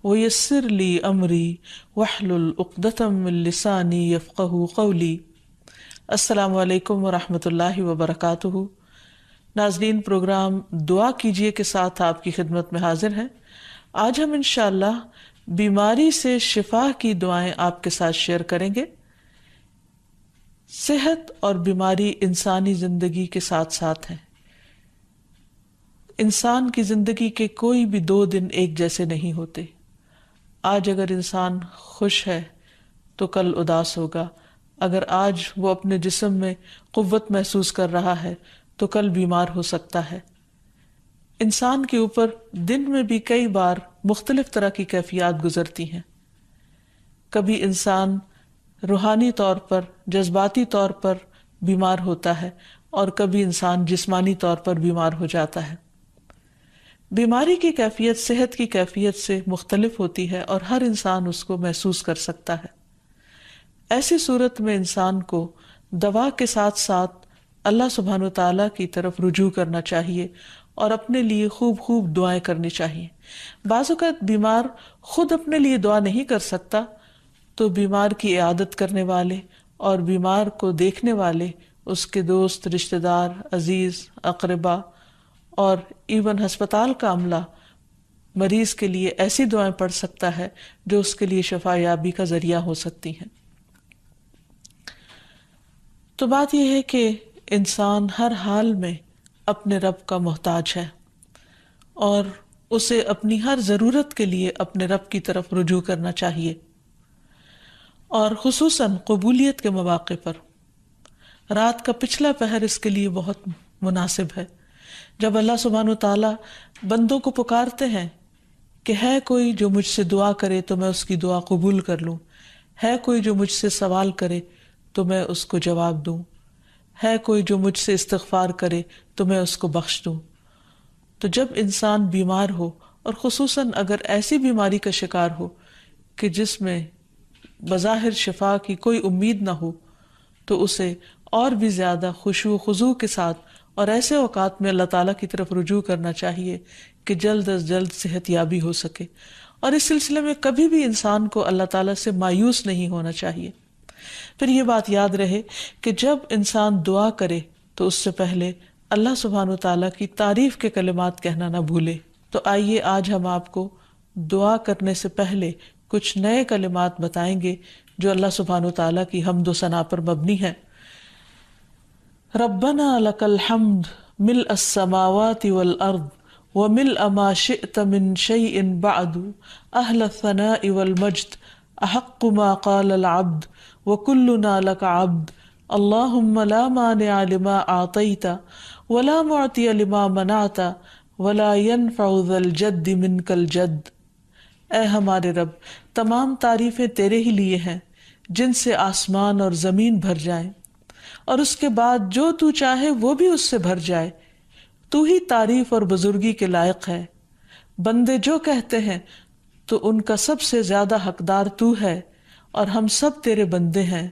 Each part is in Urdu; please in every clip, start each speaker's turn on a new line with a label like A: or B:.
A: ویسر لی امری واحلل عقدۃ من لسانی یفقہوا قولی۔ السلام علیکم ورحمۃ اللہ وبرکاتہ۔ ناظرین، پروگرام دعا کیجیے کے ساتھ آپ کی خدمت میں حاضر ہیں۔ آج ہم انشاءاللہ بیماری سے شفا کی دعائیں آپ کے ساتھ شیئر کریں گے۔ صحت اور بیماری انسانی زندگی کے ساتھ ساتھ ہیں۔ انسان کی زندگی کے کوئی بھی 2 دن ایک جیسے نہیں ہوتے۔ آج اگر انسان خوش ہے تو کل اداس ہوگا، اگر آج وہ اپنے جسم میں قوت محسوس کر رہا ہے تو کل بیمار ہو سکتا ہے۔ انسان کے اوپر دن میں بھی کئی بار مختلف طرح کی کیفیات گزرتی ہیں۔ کبھی انسان روحانی طور پر، جذباتی طور پر بیمار ہوتا ہے اور کبھی انسان جسمانی طور پر بیمار ہو جاتا ہے۔ بیماری کی کیفیت صحت کی کیفیت سے مختلف ہوتی ہے اور ہر انسان اس کو محسوس کر سکتا ہے۔ ایسی صورت میں انسان کو دوا کے ساتھ ساتھ اللہ سبحانہ و تعالیٰ کی طرف رجوع کرنا چاہیے اور اپنے لیے خوب خوب دعائیں کرنی چاہیے۔ بعض اوقات بیمار خود اپنے لیے دعا نہیں کر سکتا تو بیمار کی عیادت کرنے والے اور بیمار کو دیکھنے والے، اس کے دوست، رشتہ دار، عزیز، اقربا اور ایون ہسپتال کا عملہ مریض کے لیے ایسی دعائیں پڑھ سکتا ہے جو اس کے لیے شفا یابی کا ذریعہ ہو سکتی ہیں۔ تو بات یہ ہے کہ انسان ہر حال میں اپنے رب کا محتاج ہے اور اسے اپنی ہر ضرورت کے لیے اپنے رب کی طرف رجوع کرنا چاہیے، اور خصوصاً قبولیت کے مواقع پر۔ رات کا پچھلا پہر اس کے لیے بہت مناسب ہے، جب اللہ سبحانہ وتعالیٰ بندوں کو پکارتے ہیں کہ ہے کوئی جو مجھ سے دعا کرے تو میں اس کی دعا قبول کر لوں، ہے کوئی جو مجھ سے سوال کرے تو میں اس کو جواب دوں، ہے کوئی جو مجھ سے استغفار کرے تو میں اس کو بخش دوں۔ تو جب انسان بیمار ہو، اور خصوصاً اگر ایسی بیماری کا شکار ہو کہ جس میں بظاہر شفا کی کوئی امید نہ ہو، تو اسے اور بھی زیادہ خشوع و خضوع کے ساتھ اور ایسے اوقات میں اللہ تعالیٰ کی طرف رجوع کرنا چاہیے کہ جلد از جلد صحت یابی ہو سکے۔ اور اس سلسلے میں کبھی بھی انسان کو اللہ تعالیٰ سے مایوس نہیں ہونا چاہیے۔ پھر یہ بات یاد رہے کہ جب انسان دعا کرے تو اس سے پہلے اللہ سبحانہ وتعالیٰ کی تعریف کے کلمات کہنا نہ بھولے۔ تو آئیے آج ہم آپ کو دعا کرنے سے پہلے کچھ نئے کلمات بتائیں گے جو اللہ سبحانہ وتعالیٰ کی حمد و ثنا پر مبنی ہیں۔ ربنا لک الحمد ملء السماوات والارض وملء ما شئت من شيء بعد اهل الثناء والمجد احق ما قال العبد وكلنا لك عبد اللهم لا مانع لما اعطيت ولا معطي لما منعت ولا ينفع ذا الجد منك الجد۔ اے ہمارے رب، تمام تعریفیں تیرے ہی لیے ہیں جن سے آسمان اور زمین بھر جائیں، اور اس کے بعد جو تو چاہے وہ بھی اس سے بھر جائے۔ تو ہی تعریف اور بزرگی کے لائق ہے۔ بندے جو کہتے ہیں تو ان کا سب سے زیادہ حقدار تو ہے، اور ہم سب تیرے بندے ہیں۔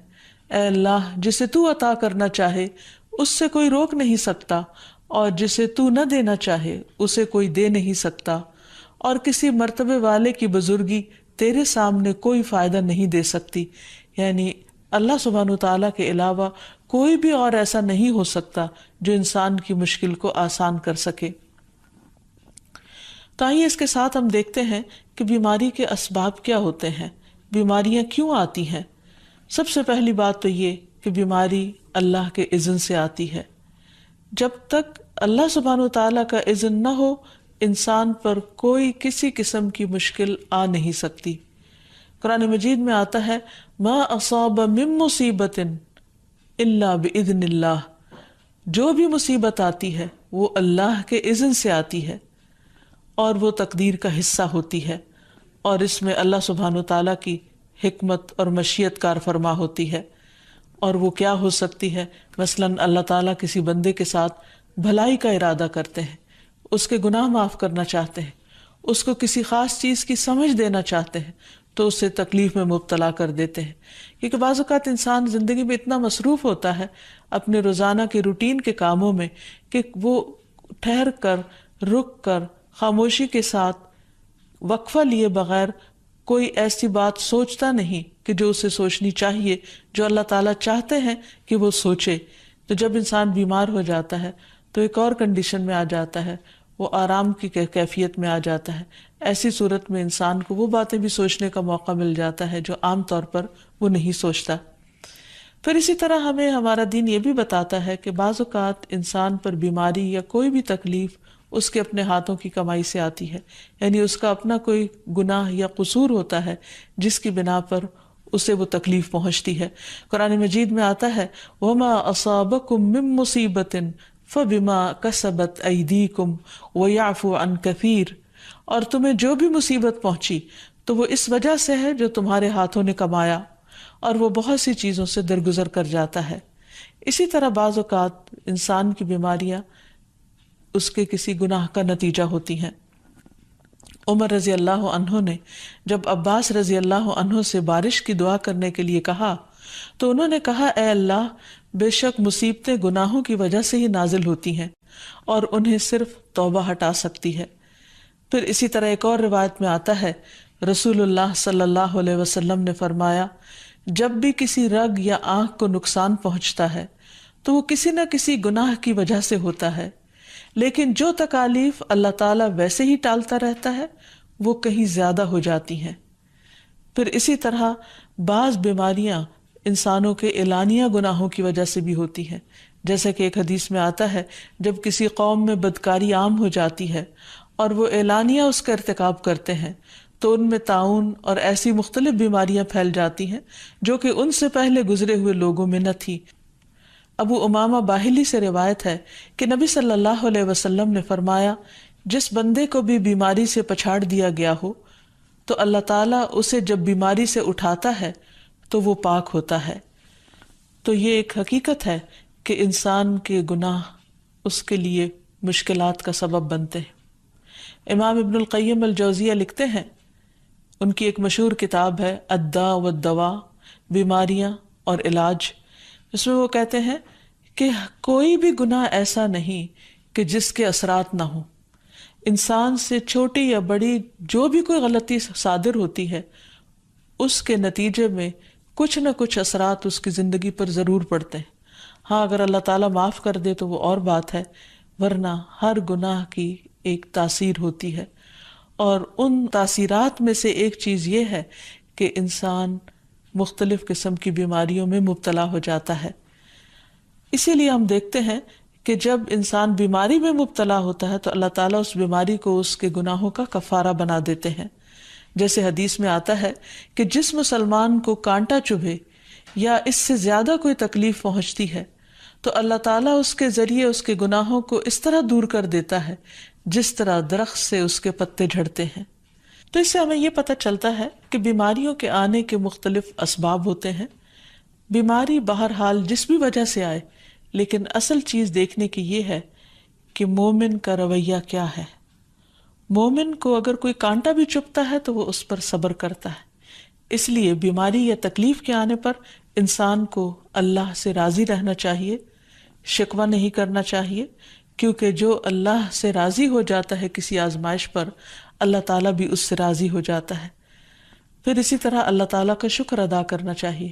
A: اے اللہ، جسے تو عطا کرنا چاہے اس سے کوئی روک نہیں سکتا، اور جسے تو نہ دینا چاہے اسے کوئی دے نہیں سکتا، اور کسی مرتبے والے کی بزرگی تیرے سامنے کوئی فائدہ نہیں دے سکتی۔ یعنی اللہ سبحانہ وتعالیٰ کے علاوہ کوئی بھی اور ایسا نہیں ہو سکتا جو انسان کی مشکل کو آسان کر سکے۔ تو آئیے اس کے ساتھ ہم دیکھتے ہیں کہ بیماری کے اسباب کیا ہوتے ہیں، بیماریاں کیوں آتی ہیں۔ سب سے پہلی بات تو یہ کہ بیماری اللہ کے اذن سے آتی ہے۔ جب تک اللہ سبحانہ وتعالیٰ کا اذن نہ ہو، انسان پر کوئی کسی قسم کی مشکل آ نہیں سکتی۔ قرآن مجید میں آتا ہے ما اصاب من مصیبت الا باذن اللہ، جو بھی مصیبت آتی ہے وہ اللہ کے اذن سے آتی ہے اور وہ تقدیر کا حصہ ہوتی ہے، اور اس میں اللہ سبحانہ وتعالیٰ کی حکمت اور مشیت کار فرما ہوتی ہے۔ اور وہ کیا ہو سکتی ہے؟ مثلاً اللہ تعالیٰ کسی بندے کے ساتھ بھلائی کا ارادہ کرتے ہیں، اس کے گناہ معاف کرنا چاہتے ہیں، اس کو کسی خاص چیز کی سمجھ دینا چاہتے ہیں، تو اسے تکلیف میں مبتلا کر دیتے ہیں۔ کیونکہ بعض اوقات انسان زندگی میں اتنا مصروف ہوتا ہے اپنے روزانہ کے روٹین کے کاموں میں کہ وہ ٹھہر کر، رک کر، خاموشی کے ساتھ وقفہ لیے بغیر کوئی ایسی بات سوچتا نہیں کہ جو اسے سوچنی چاہیے، جو اللہ تعالیٰ چاہتے ہیں کہ وہ سوچے۔ تو جب انسان بیمار ہو جاتا ہے تو ایک اور کنڈیشن میں آ جاتا ہے، وہ آرام کی کیفیت میں آ جاتا ہے۔ ایسی صورت میں انسان کو وہ باتیں بھی سوچنے کا موقع مل جاتا ہے جو عام طور پر وہ نہیں سوچتا۔ پھر اسی طرح ہمیں ہمارا دین یہ بھی بتاتا ہے کہ بعض اوقات انسان پر بیماری یا کوئی بھی تکلیف اس کے اپنے ہاتھوں کی کمائی سے آتی ہے، یعنی اس کا اپنا کوئی گناہ یا قصور ہوتا ہے جس کی بنا پر اسے وہ تکلیف پہنچتی ہے۔ قرآن مجید میں آتا ہے وَمَا أَصَابَكُم مِّن مُّصِيبَةٍ فَبِمَا كَسَبَتْ أَيْدِيكُمْ وَيَعْفُو عَن كَثِيرٍ، اور تمہیں جو بھی مصیبت پہنچی تو وہ اس وجہ سے ہے جو تمہارے ہاتھوں نے کمایا، اور وہ بہت سی چیزوں سے درگزر کر جاتا ہے۔ اسی طرح بعض اوقات انسان کی بیماریاں اس کے کسی گناہ کا نتیجہ ہوتی ہیں۔ عمر رضی اللہ عنہ نے جب عباس رضی اللہ عنہ سے بارش کی دعا کرنے کے لیے کہا تو انہوں نے کہا اے اللہ، بے شک مصیبتیں گناہوں کی وجہ سے ہی نازل ہوتی ہیں اور انہیں صرف توبہ ہٹا سکتی ہے۔ پھر اسی طرح ایک اور روایت میں آتا ہے رسول اللہ صلی اللہ علیہ وسلم نے فرمایا جب بھی کسی رگ یا آنکھ کو نقصان پہنچتا ہے تو وہ کسی نہ کسی گناہ کی وجہ سے ہوتا ہے، لیکن جو تکالیف اللہ تعالیٰ ویسے ہی ٹالتا رہتا ہے وہ کہیں زیادہ ہو جاتی ہیں۔ پھر اسی طرح بعض بیماریاں انسانوں کے اعلانیہ گناہوں کی وجہ سے بھی ہوتی ہیں، جیسا کہ ایک حدیث میں آتا ہے جب کسی قوم میں بدکاری عام ہو جاتی ہے اور وہ اعلانیہ اس کا ارتکاب کرتے ہیں تو ان میں طاعون اور ایسی مختلف بیماریاں پھیل جاتی ہیں جو کہ ان سے پہلے گزرے ہوئے لوگوں میں نہ تھی۔ ابو امامہ باہلی سے روایت ہے کہ نبی صلی اللہ علیہ وسلم نے فرمایا جس بندے کو بھی بیماری سے پچھاڑ دیا گیا ہو تو اللہ تعالیٰ اسے جب بیماری سے اٹھاتا ہے تو وہ پاک ہوتا ہے۔ تو یہ ایک حقیقت ہے کہ انسان کے گناہ اس کے لیے مشکلات کا سبب بنتے ہیں۔ امام ابن القیم الجوزیہ لکھتے ہیں، ان کی ایک مشہور کتاب ہے الداء والدواء، بیماریاں اور علاج، اس میں وہ کہتے ہیں کہ کوئی بھی گناہ ایسا نہیں کہ جس کے اثرات نہ ہوں۔ انسان سے چھوٹی یا بڑی جو بھی کوئی غلطی صادر ہوتی ہے اس کے نتیجے میں کچھ نہ کچھ اثرات اس کی زندگی پر ضرور پڑتے ہیں۔ ہاں اگر اللہ تعالیٰ معاف کر دے تو وہ اور بات ہے، ورنہ ہر گناہ کی ایک تاثیر ہوتی ہے، اور ان تاثیرات میں سے ایک چیز یہ ہے کہ انسان مختلف قسم کی بیماریوں میں مبتلا ہو جاتا ہے۔ اسی لیے ہم دیکھتے ہیں کہ جب انسان بیماری میں مبتلا ہوتا ہے تو اللہ تعالیٰ اس بیماری کو اس کے گناہوں کا کفارہ بنا دیتے ہیں۔ جیسے حدیث میں آتا ہے کہ جس مسلمان کو کانٹا چبھے یا اس سے زیادہ کوئی تکلیف پہنچتی ہے تو اللہ تعالیٰ اس کے ذریعے اس کے گناہوں کو اس طرح دور کر دیتا ہے جس طرح درخت سے اس کے پتے جھڑتے ہیں۔ تو اس سے ہمیں یہ پتہ چلتا ہے کہ بیماریوں کے آنے کے مختلف اسباب ہوتے ہیں۔ بیماری بہرحال جس بھی وجہ سے آئے، لیکن اصل چیز دیکھنے کی یہ ہے کہ مومن کا رویہ کیا ہے۔ مومن کو اگر کوئی کانٹا بھی چبھتا ہے تو وہ اس پر صبر کرتا ہے۔ اس لیے بیماری یا تکلیف کے آنے پر انسان کو اللہ سے راضی رہنا چاہیے، شکوہ نہیں کرنا چاہیے، کیونکہ جو اللہ سے راضی ہو جاتا ہے کسی آزمائش پر، اللہ تعالیٰ بھی اس سے راضی ہو جاتا ہے۔ پھر اسی طرح اللہ تعالیٰ کا شکر ادا کرنا چاہیے،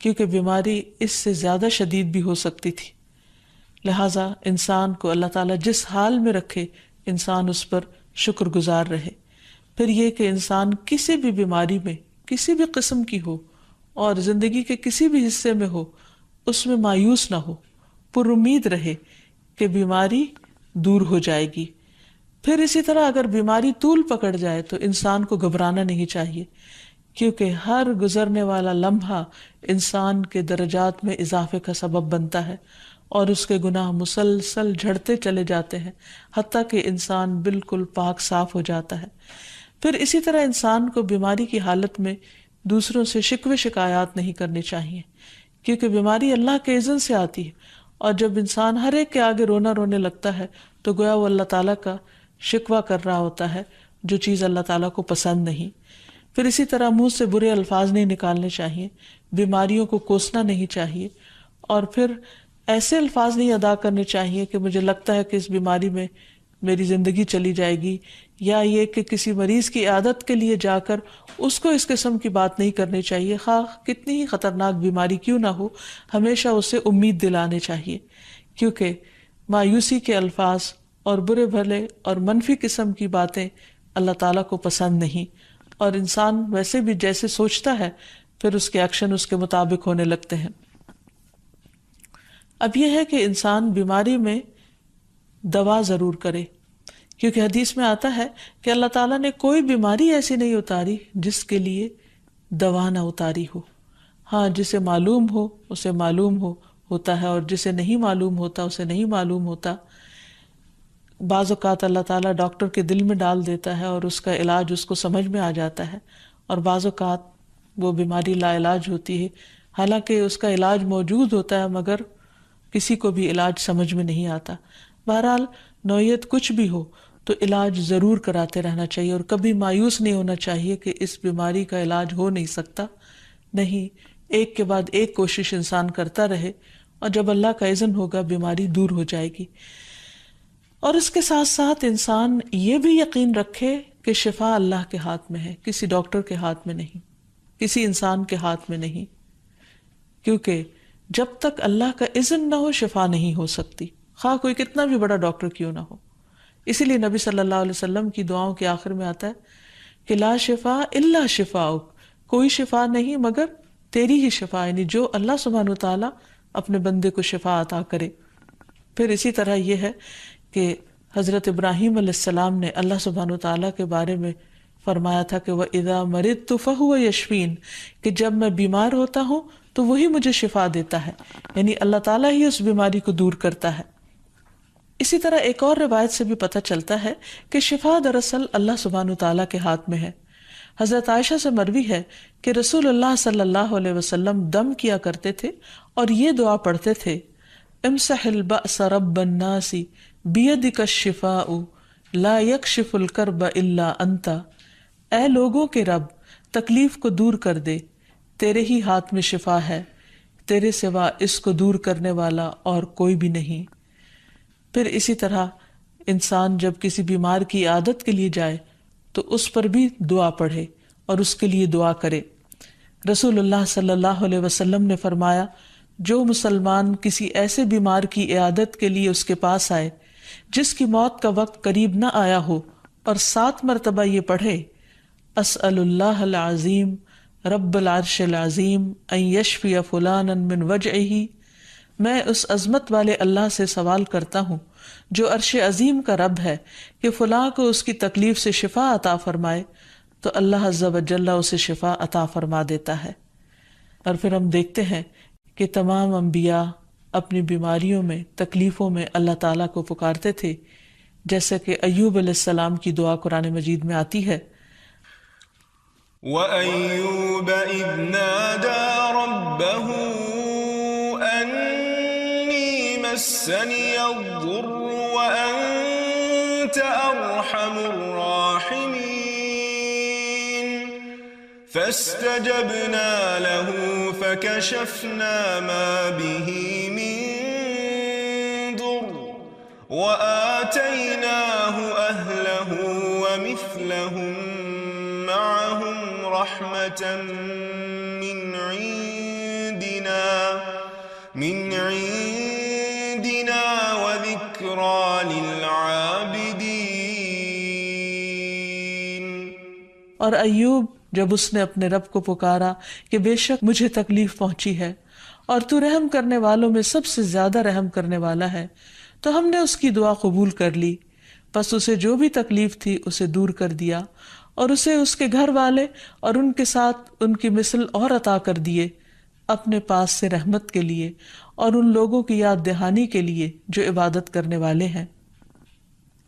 A: کیونکہ بیماری اس سے زیادہ شدید بھی ہو سکتی تھی۔ لہٰذا انسان کو اللہ تعالیٰ جس حال میں رکھے انسان اس پر شکر گزار رہے۔ پھر یہ کہ انسان کسی بھی بیماری میں کسی بھی قسم کی ہو اور زندگی کے کسی بھی حصے میں ہو، اس میں مایوس نہ ہو، پر امید رہے کہ بیماری دور ہو جائے گی۔ پھر اسی طرح اگر بیماری طول پکڑ جائے تو انسان کو گھبرانا نہیں چاہیے، کیونکہ ہر گزرنے والا لمحہ انسان کے درجات میں اضافے کا سبب بنتا ہے اور اس کے گناہ مسلسل جھڑتے چلے جاتے ہیں حتیٰ کہ انسان بالکل پاک صاف ہو جاتا ہے۔ پھر اسی طرح انسان کو بیماری کی حالت میں دوسروں سے شکوے شکایات نہیں کرنی چاہیے، کیونکہ بیماری اللہ کے اذن سے آتی ہے، اور جب انسان ہر ایک کے آگے رونے لگتا ہے تو گویا وہ اللہ تعالیٰ کا شکوہ کر رہا ہوتا ہے، جو چیز اللہ تعالیٰ کو پسند نہیں۔ پھر اسی طرح منہ سے برے الفاظ نہیں نکالنے چاہیے، بیماریوں کو کوسنا نہیں چاہیے، اور پھر ایسے الفاظ نہیں ادا کرنے چاہیے کہ مجھے لگتا ہے کہ اس بیماری میں میری زندگی چلی جائے گی، یا یہ کہ کسی مریض کی عیادت کے لیے جا کر اس کو اس قسم کی بات نہیں کرنی چاہیے، خواہ کتنی ہی خطرناک بیماری کیوں نہ ہو، ہمیشہ اسے امید دلانے چاہیے، کیونکہ مایوسی کے الفاظ اور برے بھلے اور منفی قسم کی باتیں اللہ تعالیٰ کو پسند نہیں، اور انسان ویسے بھی جیسے سوچتا ہے پھر اس کے ایکشن اس کے مطابق ہونے لگتے ہیں۔ اب یہ ہے کہ انسان بیماری میں دوا ضرور کرے، کیونکہ حدیث میں آتا ہے کہ اللہ تعالیٰ نے کوئی بیماری ایسی نہیں اتاری جس کے لیے دوا نہ اتاری ہو۔ ہاں، جسے معلوم ہو اسے معلوم ہوتا ہے، اور جسے نہیں معلوم ہوتا اسے نہیں معلوم ہوتا۔ بعض اوقات اللہ تعالیٰ ڈاکٹر کے دل میں ڈال دیتا ہے اور اس کا علاج اس کو سمجھ میں آ جاتا ہے، اور بعض اوقات وہ بیماری لا علاج ہوتی ہے، حالانکہ اس کا علاج موجود ہوتا ہے مگر کسی کو بھی علاج سمجھ میں نہیں آتا۔ بہرحال نوعیت کچھ بھی ہو تو علاج ضرور کراتے رہنا چاہیے، اور کبھی مایوس نہیں ہونا چاہیے کہ اس بیماری کا علاج ہو نہیں سکتا۔ نہیں، ایک کے بعد ایک کوشش انسان کرتا رہے، اور جب اللہ کا اذن ہوگا بیماری دور ہو جائے گی۔ اور اس کے ساتھ ساتھ انسان یہ بھی یقین رکھے کہ شفا اللہ کے ہاتھ میں ہے، کسی ڈاکٹر کے ہاتھ میں نہیں، کسی انسان کے ہاتھ میں نہیں، کیونکہ جب تک اللہ کا اذن نہ ہو شفا نہیں ہو سکتی، خواہ کوئی کتنا بھی بڑا ڈاکٹر کیوں نہ ہو۔ اسی لیے نبی صلی اللہ علیہ وسلم کی دعاؤں کے آخر میں آتا ہے کہ لا شفا الا شفاؤک، کوئی شفا نہیں مگر تیری ہی شفا، یعنی جو اللہ سبحانہ وتعالیٰ اپنے بندے کو شفا عطا کرے۔ پھر اسی طرح یہ ہے کہ حضرت ابراہیم علیہ السلام نے اللہ سبحانہ وتعالیٰ کے بارے میں فرمایا تھا کہ وَإِذَا مَرِضْتُ فَهُوَ يَشْفِينِ، کہ جب میں بیمار ہوتا ہوں تو وہی مجھے شفا دیتا ہے، یعنی اللہ تعالیٰ ہی اس بیماری کو دور کرتا ہے۔ اسی طرح ایک اور روایت سے بھی پتہ چلتا ہے کہ شفا دراصل اللہ سبحانہ وتعالیٰ کے ہاتھ میں ہے۔ حضرت عائشہ سے مروی ہے کہ رسول اللہ صلی اللہ علیہ وسلم دم کیا کرتے تھے اور یہ دعا پڑھتے تھے، امسح البأس رب الناس بیدک الشفاء لا یکشف الکرب الا انت، اے لوگوں کے رب تکلیف کو دور کر دے، تیرے ہی ہاتھ میں شفا ہے، تیرے سوا اس کو دور کرنے والا اور کوئی بھی نہیں۔ پھر اسی طرح انسان جب کسی بیمار کی عیادت کے لیے جائے تو اس پر بھی دعا پڑھے اور اس کے لیے دعا کرے۔ رسول اللہ صلی اللہ علیہ وسلم نے فرمایا، جو مسلمان کسی ایسے بیمار کی عیادت کے لیے اس کے پاس آئے جس کی موت کا وقت قریب نہ آیا ہو اور 7 مرتبہ یہ پڑھے، اسأل اللہ العظیم رب العرش العظیم ان یشفی فلانا من وجعہ، میں اس عظمت والے اللہ سے سوال کرتا ہوں جو عرش عظیم کا رب ہے کہ فلاں کو اس کی تکلیف سے شفا عطا فرمائے، تو اللہ عز و جل اسے شفا عطا فرما دیتا ہے۔ اور پھر ہم دیکھتے ہیں کہ تمام انبیاء اپنی بیماریوں میں تکلیفوں میں اللہ تعالیٰ کو پکارتے تھے، جیسا کہ ایوب علیہ السلام کی دعا قرآن مجید میں آتی ہے،
B: وَأَيُّوبَ إِذْ نَادَى رَبَّهُ أَنِّي مَسَّنِيَ الضُّرُّ وَأَنْتَ أَرْحَمُ الرَّاحِمِينَ فَاسْتَجَبْنَا لَهُ فَكَشَفْنَا مَا بِهِ مِنْ ضُرٍّ وَآتَيْنَاهُ أَهْلَهُ وَمِثْلَهُمْ معهم رحمة من عندنا وذكرى للعابدين۔
A: اور ایوب جب اس نے اپنے رب کو پکارا کہ بے شک مجھے تکلیف پہنچی ہے اور تو رحم کرنے والوں میں سب سے زیادہ رحم کرنے والا ہے، تو ہم نے اس کی دعا قبول کر لی، پس اسے جو بھی تکلیف تھی اسے دور کر دیا، اور اسے اس کے گھر والے اور ان کے ساتھ ان کی مثل اور عطا کر دیے اپنے پاس سے رحمت کے لیے اور ان لوگوں کی یاد دہانی کے لیے جو عبادت کرنے والے ہیں۔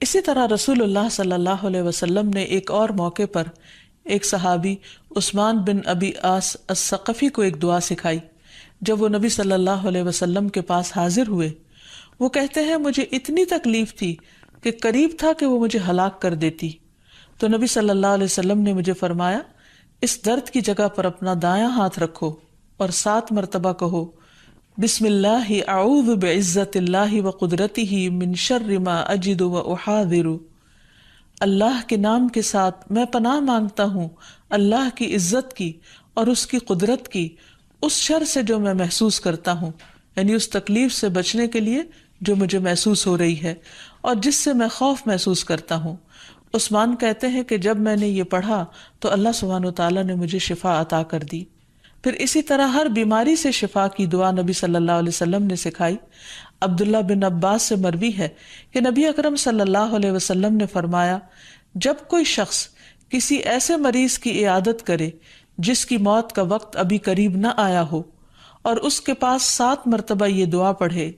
A: اسی طرح رسول اللہ صلی اللہ علیہ وسلم نے ایک اور موقع پر ایک صحابی عثمان بن ابی عاص الثقفی کو ایک دعا سکھائی۔ جب وہ نبی صلی اللہ علیہ وسلم کے پاس حاضر ہوئے، وہ کہتے ہیں مجھے اتنی تکلیف تھی کہ قریب تھا کہ وہ مجھے ہلاک کر دیتی، تو نبی صلی اللہ علیہ وسلم نے مجھے فرمایا، اس درد کی جگہ پر اپنا دایاں ہاتھ رکھو اور 7 مرتبہ کہو بسم اللہ اعوذ بعزت اللہ وقدرتہ من شر ما اجد واحاذر، اللہ کے نام کے ساتھ میں پناہ مانگتا ہوں اللہ کی عزت کی اور اس کی قدرت کی اس شر سے جو میں محسوس کرتا ہوں، یعنی اس تکلیف سے بچنے کے لیے جو مجھے محسوس ہو رہی ہے اور جس سے میں خوف محسوس کرتا ہوں۔ عثمان کہتے ہیں کہ جب میں نے یہ پڑھا تو اللہ سبحانہ وتعالیٰ نے مجھے شفا عطا کر دی۔ پھر اسی طرح ہر بیماری سے شفا کی دعا نبی صلی اللہ علیہ وسلم نے سکھائی۔ عبداللہ بن عباس سے مروی ہے کہ نبی اکرم صلی اللہ علیہ وسلم نے فرمایا، جب کوئی شخص کسی ایسے مریض کی عیادت کرے جس کی موت کا وقت ابھی قریب نہ آیا ہو اور اس کے پاس 7 مرتبہ یہ دعا پڑھے،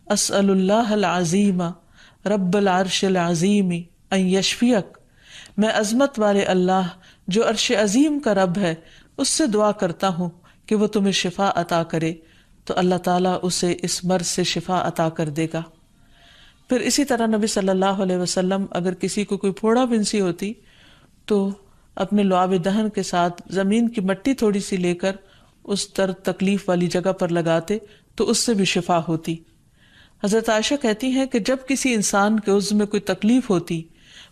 A: اسأل اللہ العظیم رب العرش العظیم ان یشفیک، میں عظمت والے اللہ جو عرش عظیم کا رب ہے اس سے دعا کرتا ہوں کہ وہ تمہیں شفا عطا کرے، تو اللہ تعالیٰ اسے اس مرض سے شفا عطا کر دے گا۔ پھر اسی طرح نبی صلی اللہ علیہ وسلم اگر کسی کو کوئی پھوڑا بنسی ہوتی تو اپنے لعاب دہن کے ساتھ زمین کی مٹی تھوڑی سی لے کر اس درد تکلیف والی جگہ پر لگاتے تو اس سے بھی شفا ہوتی۔ حضرت عائشہ کہتی ہیں کہ جب کسی انسان کے عضو میں کوئی تکلیف ہوتی،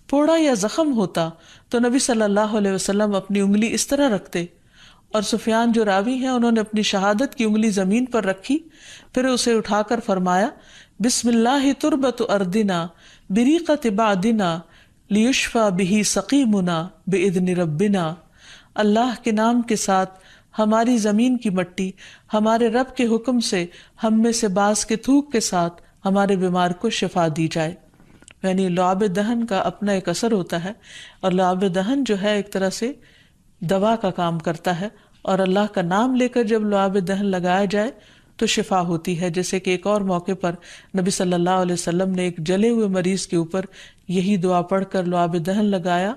A: پھوڑا یا زخم ہوتا، تو نبی صلی اللہ علیہ وسلم اپنی انگلی اس طرح رکھتے، اور سفیان جو راوی ہیں انہوں نے اپنی شہادت کی انگلی زمین پر رکھی، پھر اسے اٹھا کر فرمایا، بسم اللہ تربت اردنا بریقت بعدنا لیشفى به سقیمنا باذن ربنا، اللہ کے نام کے ساتھ ہماری زمین کی مٹی ہمارے رب کے حکم سے ہم میں سے بعض کے تھوک کے ساتھ ہمارے بیمار کو شفا دی جائے۔ یعنی لعاب دہن کا اپنا ایک اثر ہوتا ہے، اور لعاب دہن جو ہے ایک طرح سے دوا کا کام کرتا ہے، اور اللہ کا نام لے کر جب لعاب دہن لگایا جائے تو شفا ہوتی ہے۔ جیسے کہ ایک اور موقع پر نبی صلی اللہ علیہ وسلم نے ایک جلے ہوئے مریض کے اوپر یہی دعا پڑھ کر لعاب دہن لگایا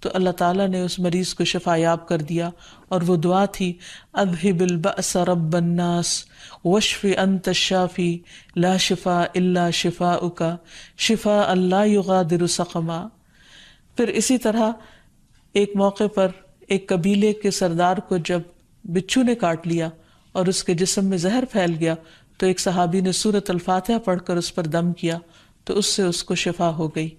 A: تو اللہ تعالیٰ نے اس مریض کو شفا یاب کر دیا، اور وہ دعا تھی، اذہب البأس رب الناس واشف انت الشافی لا شفاء الا شفاؤک شفاء لا یغادر سقما۔ پھر اسی طرح ایک موقع پر ایک قبیلے کے سردار کو جب بچھو نے کاٹ لیا اور اس کے جسم میں زہر پھیل گیا تو ایک صحابی نے سورۃ الفاتحہ پڑھ کر اس پر دم کیا تو اس سے اس کو شفا ہو گئی،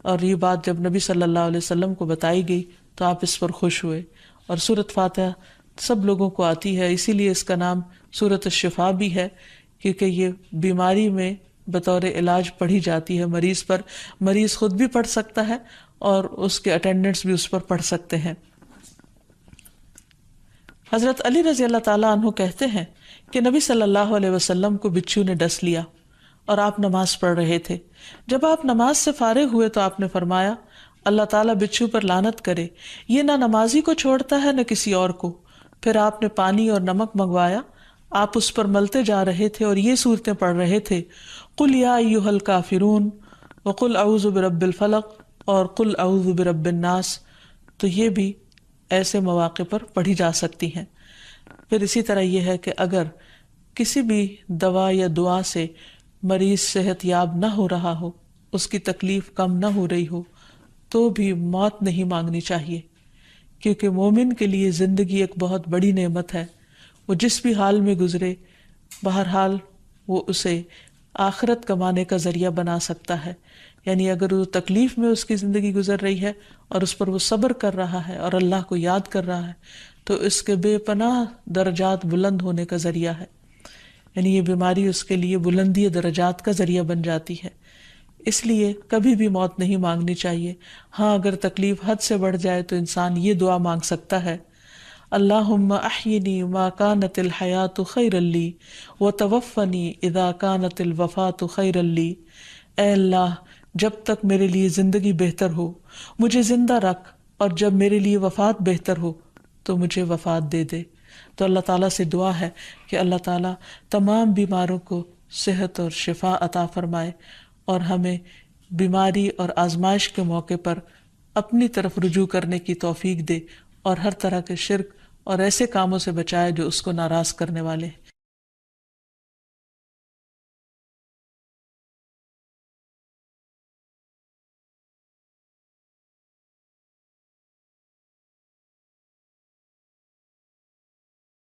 A: اور یہ بات جب نبی صلی اللہ علیہ وسلم کو بتائی گئی تو آپ اس پر خوش ہوئے۔ اور سورۃ فاتحہ سب لوگوں کو آتی ہے، اسی لیے اس کا نام سورۃ الشفا بھی ہے، کیونکہ یہ بیماری میں بطور علاج پڑھی جاتی ہے مریض پر، مریض خود بھی پڑھ سکتا ہے اور اس کے اٹینڈنٹس بھی اس پر پڑھ سکتے ہیں۔ حضرت علی رضی اللہ تعالیٰ عنہ کہتے ہیں کہ نبی صلی اللہ علیہ وسلم کو بچھو نے ڈس لیا اور آپ نماز پڑھ رہے تھے۔ جب آپ نماز سے فارغ ہوئے تو آپ نے فرمایا، اللہ تعالیٰ بچھو پر لعنت کرے، یہ نہ نمازی کو چھوڑتا ہے نہ کسی اور کو۔ پھر آپ نے پانی اور نمک منگوایا، آپ اس پر ملتے جا رہے تھے اور یہ صورتیں پڑھ رہے تھے، قل یا ایھا الکافرون وقل اعوذ برب الفلق اور قل اعوذ برب الناس، تو یہ بھی ایسے مواقع پر پڑھی جا سکتی ہیں۔ پھر اسی طرح یہ ہے کہ اگر کسی بھی دوا یا دعا سے مریض صحت یاب نہ ہو رہا ہو، اس کی تکلیف کم نہ ہو رہی ہو، تو بھی موت نہیں مانگنی چاہیے، کیونکہ مومن کے لیے زندگی ایک بہت بڑی نعمت ہے۔ وہ جس بھی حال میں گزرے، بہرحال وہ اسے آخرت کمانے کا ذریعہ بنا سکتا ہے۔ یعنی اگر وہ تکلیف میں اس کی زندگی گزر رہی ہے اور اس پر وہ صبر کر رہا ہے اور اللہ کو یاد کر رہا ہے تو اس کے بے پناہ درجات بلند ہونے کا ذریعہ ہے۔ یعنی یہ بیماری اس کے لیے بلندی درجات کا ذریعہ بن جاتی ہے۔ اس لیے کبھی بھی موت نہیں مانگنی چاہیے۔ ہاں اگر تکلیف حد سے بڑھ جائے تو انسان یہ دعا مانگ سکتا ہے، اللہم احینی ما کانت الحیات خیرا لی وتوفنی اذا کانت الوفات خیرا لی، اے اللہ جب تک میرے لیے زندگی بہتر ہو مجھے زندہ رکھ، اور جب میرے لیے وفات بہتر ہو تو مجھے وفات دے دے۔ تو اللہ تعالیٰ سے دعا ہے کہ اللہ تعالیٰ تمام بیماروں کو صحت اور شفا عطا فرمائے، اور ہمیں بیماری اور آزمائش کے موقع پر اپنی طرف رجوع کرنے کی توفیق دے، اور ہر طرح کے شرک اور ایسے کاموں سے بچائے جو اس کو ناراض کرنے والے ہیں۔